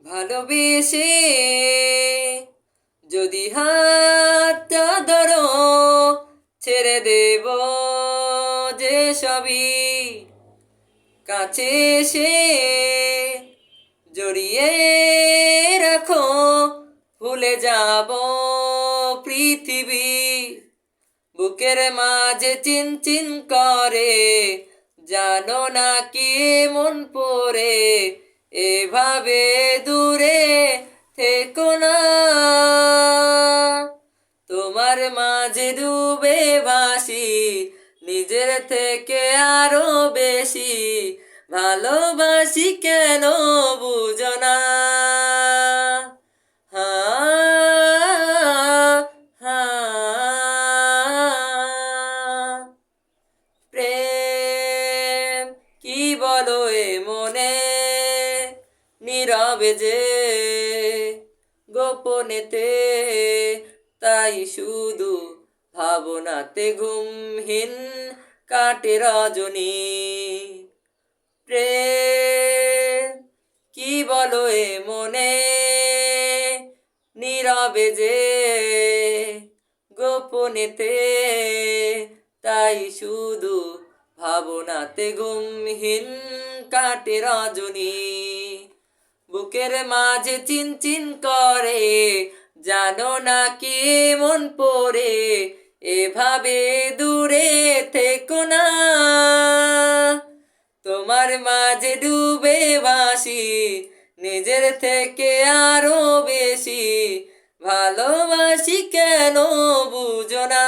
ভালোবেসে যদি হাতটা ধরো, ছেড়ে দেব যে সবই, কাছে এসে জড়িয়ে রাখো, ভুলে যাব পৃথিবী। বুকের মাঝে চিনচিন করে, জানো না কি মন পড়ে, এভাবে দূরে থেকো না। তোমার মাঝে ডুবে ভাসি, নিজের থেকে আরো বেশি, ভালোবাসি কেন বুঝো না। হা হা প্রেম কি বলো এ মনে, নীরবে যে গোপনেতে, তাই শুধু ভাবনাতে ঘুমহীন কাটে রজনী। প্রেম কি বলো এ মনে, নীরবে যে গোপনেতে, তাই শুধু ভাবনাতে ঘুমহীন কাটে রজনী। বুকের মাঝে চিনচিন করে, জানো না কি মন পড়ে, এভাবে দূরে থেকো না। তোমার মাঝে ডুবে ভাসি, নিজের থেকে আরো বেশি, ভালোবাসি কেন বুঝো না।